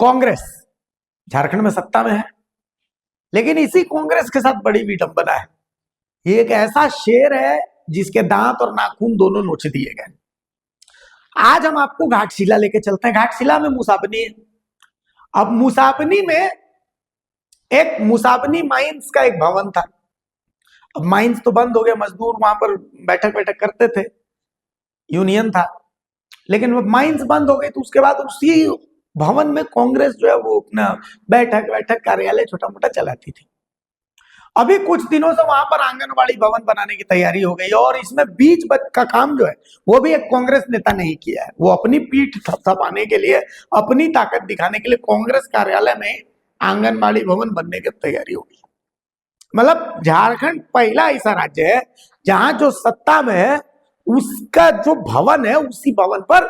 कांग्रेस झारखंड में सत्ता में है, लेकिन इसी कांग्रेस के साथ बड़ी विडंबना है। ये एक ऐसा शेर है जिसके दांत और नाखून दोनों नोच दिए गए। आज हम आपको घाटशिला लेके चलते हैं। घाटशिला में मुसाबनी है। अब मुसाबनी में एक मुसाबनी माइंस का एक भवन था। अब माइंस तो बंद हो गया, मजदूर वहां पर बैठक करते थे, यूनियन था, लेकिन वो माइंस बंद हो गई तो उसके बाद उसी भवन में कांग्रेस जो है वो अपना बैठक कार्यालय छोटा मोटा चलाती थी। अभी कुछ दिनों से वहां पर आंगनबाड़ी भवन बनाने की तैयारी हो गई और इसमें बीच का काम जो है वो भी एक कांग्रेस नेता ने ही किया है। वो अपनी पीठ थपथपाने के लिए, अपनी ताकत दिखाने के लिए कांग्रेस कार्यालय में आंगनबाड़ी भवन बनने की तैयारी होगी। मतलब झारखंड पहला ऐसा राज्य है जहां जो सत्ता में है उसका जो भवन है उसी भवन पर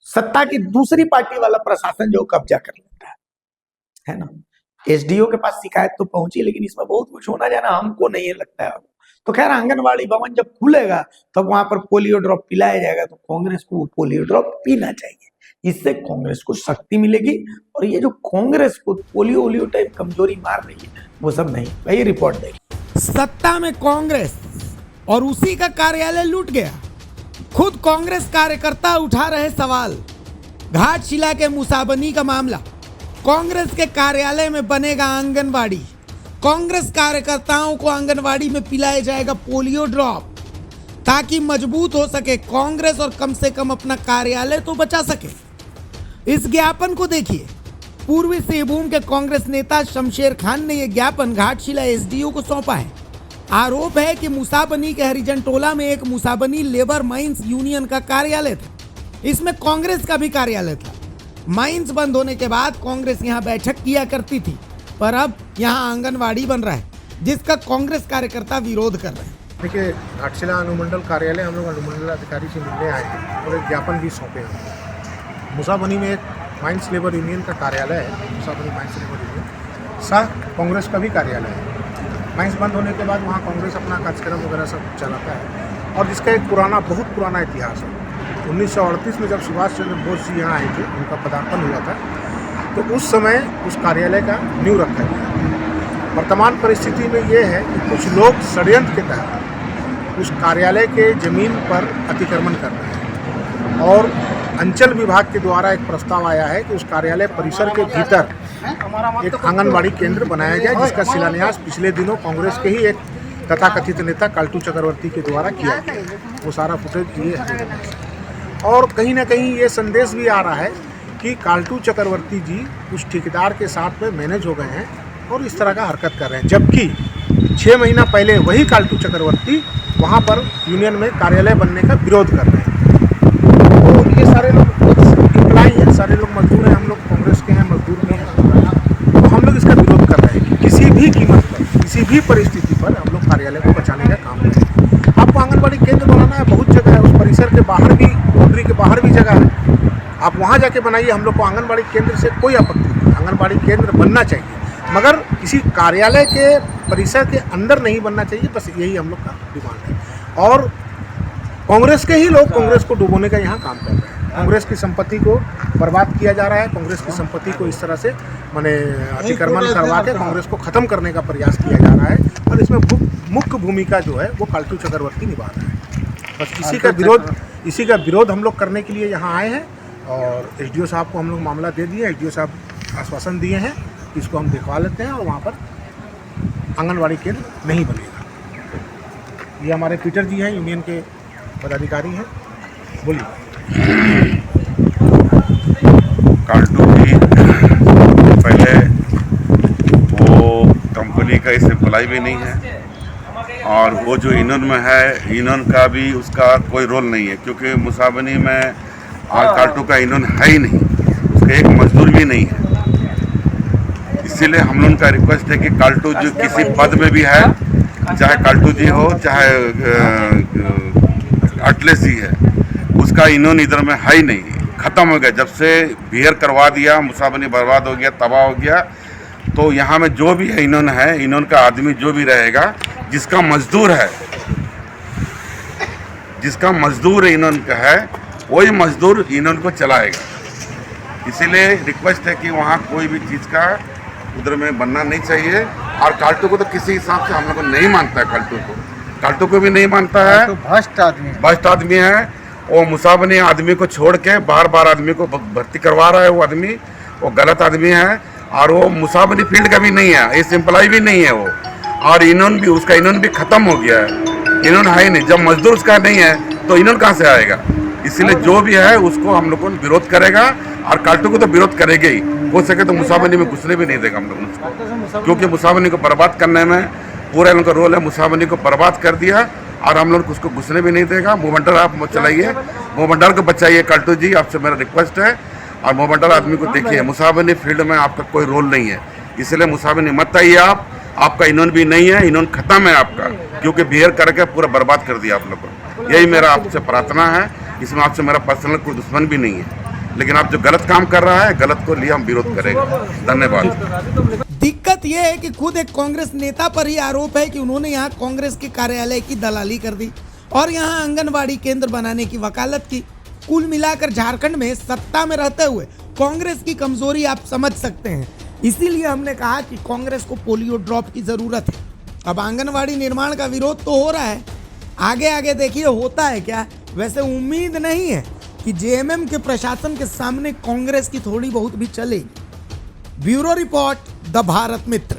सत्ता की दूसरी पार्टी वाला प्रशासन जो कब्जा कर लेता है ना। एसडीओ के पास शिकायत तो पहुंची, लेकिन इसमें बहुत कुछ होना जाना हमको नहीं लगता है। तो खैर आंगनबाड़ी भवन जब खुलेगा तब वहां पर पोलियो ड्रॉप पिलाया जाएगा, तो कांग्रेस को पोलियो ड्रॉप पीना चाहिए। इससे कांग्रेस को शक्ति मिलेगी और ये जो कांग्रेस को पोलियो टाइप कमजोरी मार रही है वो सब नहीं। वही रिपोर्ट देगी। सत्ता में कांग्रेस और उसी का कार्यालय लूट गया। खुद कांग्रेस कार्यकर्ता उठा रहे सवाल। घाटशिला के मुसाबनी का मामला। कांग्रेस के कार्यालय में बनेगा आंगनबाड़ी। कांग्रेस कार्यकर्ताओं को आंगनबाड़ी में पिलाया जाएगा पोलियो ड्रॉप ताकि मजबूत हो सके कांग्रेस और कम से कम अपना कार्यालय तो बचा सके। इस ज्ञापन को देखिए। पूर्वी सिंहभूम के कांग्रेस नेता शमशेर खान ने यह ज्ञापन घाटशिला एसडीओ को सौंपा है। आरोप है कि मुसाबनी के हरिजन टोला में एक मुसाबनी लेबर माइंस यूनियन का कार्यालय था। इसमें कांग्रेस का भी कार्यालय था। माइंस बंद होने के बाद कांग्रेस यहां बैठक किया करती थी, पर अब यहां आंगनवाड़ी बन रहा है जिसका कांग्रेस कार्यकर्ता विरोध कर रहे हैं। देखिए, घाटशिला अनुमंडल कार्यालय हम लोग अनुमंडल अधिकारी से मिलने आए हैं और एक ज्ञापन भी सौंपे हैं। मुसाबनी में एक माइंस लेबर यूनियन का कार्यालय है। मुसाबनी माइंस लेबर यूनियन सह कांग्रेस का भी कार्यालय है। माइंस बंद होने के बाद वहाँ कांग्रेस अपना कार्यक्रम वगैरह सब चलाता है और जिसका एक बहुत पुराना इतिहास है। 1938 में जब सुभाष चंद्र बोस जी यहाँ आए थे, उनका पदार्पण हुआ था, तो उस समय उस कार्यालय का नींव रखा गया। वर्तमान परिस्थिति में ये है कि कुछ लोग षड्यंत्र के तहत उस कार्यालय के जमीन पर अतिक्रमण कर रहे हैं और अंचल विभाग के द्वारा एक प्रस्ताव आया है कि उस कार्यालय परिसर के भीतर एक आंगनबाड़ी केंद्र बनाया जाए, जिसका शिलान्यास पिछले दिनों कांग्रेस के ही एक तथाकथित नेता काल्टू चक्रवर्ती के द्वारा किया गया। वो सारा फुटेज ये है और कहीं ना कहीं ये संदेश भी आ रहा है कि काल्टू चक्रवर्ती जी उस ठेकेदार के साथ में मैनेज हो गए हैं और इस तरह का हरकत कर रहे हैं, जबकि 6 महीना पहले वही काल्टू चक्रवर्ती वहाँ पर यूनियन में कार्यालय बनने का विरोध कर रहे हैं। तो ये सारे लोग इम्प्लाई हैं, सारे लोग मजदूर हैं, हम लोग कांग्रेस के हैं, मजदूर में हैं, तो हम लोग इसका विरोध कर रहे हैं कि किसी भी कीमत पर, किसी भी परिस्थिति पर हम लोग कार्यालय को बचाने का काम करें। आपको आंगनबाड़ी केंद्र बनाना है, बहुत जगह है, उस परिसर के बाहर भी, बाउंड्री के बाहर भी जगह है, आप वहाँ जाके बनाइए। हम लोग को आंगनबाड़ी केंद्र से कोई आपत्ति नहीं। आंगनबाड़ी केंद्र बनना चाहिए, मगर किसी कार्यालय के परिसर के अंदर नहीं बनना चाहिए। बस यही हम लोग का डिमांड है और कांग्रेस के ही लोग कांग्रेस को डुबोने का यहाँ काम कर रहे हैं। कांग्रेस की संपत्ति को बर्बाद किया जा रहा है। कांग्रेस की संपत्ति को इस तरह से माने अतिक्रमण करवा के कांग्रेस को ख़त्म करने का प्रयास किया जा रहा है और इसमें मुख्य भूमिका जो है वो काल्टू चक्रवर्ती निभा रहा है। बस इसी का विरोध हम लोग करने के लिए यहाँ आए हैं और एसडीओ साहब को हम लोग मामला दे दिए। एसडीओ साहब आश्वासन दिए हैं कि इसको हम दिखवा लेते हैं और वहाँ पर आंगनबाड़ी केंद्र नहीं बनेगा। ये हमारे पीटर जी हैं, यूनियन के पदाधिकारी हैं। बोलिए। काल्टू भी पहले वो कंपनी का इस एम्प्लॉय भी नहीं है और वो जो यूनियन में है, यूनियन का भी उसका कोई रोल नहीं है, क्योंकि मुसाबनी में और काल्टू का यूनियन है ही नहीं, उसका एक मजदूर भी नहीं है। इसीलिए हम लोगों का रिक्वेस्ट है कि काल्टू जो किसी पद में भी है, चाहे काल्टू जी हो चाहे अटलेस जी है, उसका यूनियन इधर में है ही नहीं, ख़त्म हो गया। जब से बिहेर करवा दिया, मुसाबनी बर्बाद हो गया, तबाह हो गया, तो यहाँ में जो भी है यूनियन का आदमी जो भी रहेगा, जिसका मजदूर यूनियन का है, वही मजदूर यूनियन को चलाएगा। इसीलिए रिक्वेस्ट है कि वहाँ कोई भी चीज़ का उधर में बनना नहीं चाहिए। और काल्टू को तो किसी हिसाब से हम लोग को नहीं मानता है, काल्टू को भी नहीं मानता है। तो भ्रष्ट आदमी है वो मुसाबनी आदमी को छोड़ के बार बार आदमी को भर्ती करवा रहा है। वो आदमी वो गलत आदमी है और वो मुसाबनी फील्ड का भी नहीं है, इस एम्प्लॉय भी नहीं है वो। और इन्होंने भी उसका इन्होंने भी खत्म हो गया है, इन्होंने है ही नहीं। जब मजदूर उसका नहीं है तो इन्होंने कहाँ से आएगा? इसीलिए जो भी है उसको हम लोग को विरोध करेगा और काल्टू को तो विरोध करेंगे ही। हो सके तो मुसाबनी में घुसने भी नहीं देगा हम लोग उसको, क्योंकि मुसाबनी को बर्बाद करने में पूरा उनका रोल है। मुसाबनी को बर्बाद कर दिया और हम लोग उसको घुसने भी नहीं देगा। मोहमंडल आप चलाइए, मोहमंडल को बचाइए काल्टू जी, आपसे मेरा रिक्वेस्ट है। और मोहमंडल आदमी को देखिए, मुसाबनी फील्ड में आपका कोई रोल नहीं है, इसलिए मुसाबनी मत आइए आप। आपका इन्होंने भी नहीं है, इन्होंने खत्म है आपका, क्योंकि बिहेव करके पूरा बर्बाद कर दिया आप लोग को। यही मेरा आपसे प्रार्थना है, इसमें आपसे मेरा पर्सनल कोई दुश्मन भी नहीं है। लेकिन आप जो गलत काम कर रहा है, गलत को लिए हम विरोध करेंगे। धन्यवाद। दिक्कत यह है कि खुद एक कांग्रेस नेता पर ही आरोप है कि उन्होंने यहाँ कांग्रेस के कार्यालय की दलाली कर दी और यहाँ आंगनबाड़ी केंद्र बनाने की वकालत की। कुल मिलाकर झारखंड में सत्ता में रहते हुए कांग्रेस की कमजोरी आप समझ सकते हैं। इसीलिए हमने कहा कि कांग्रेस को पोलियो ड्रॉप की जरूरत है। अब आंगनबाड़ी निर्माण का विरोध तो हो रहा है, आगे आगे देखिए होता है क्या। वैसे उम्मीद नहीं है कि जेएमएम के प्रशासन के सामने कांग्रेस की थोड़ी बहुत भी चलेगी। Bureau report, the Bharat Mitra.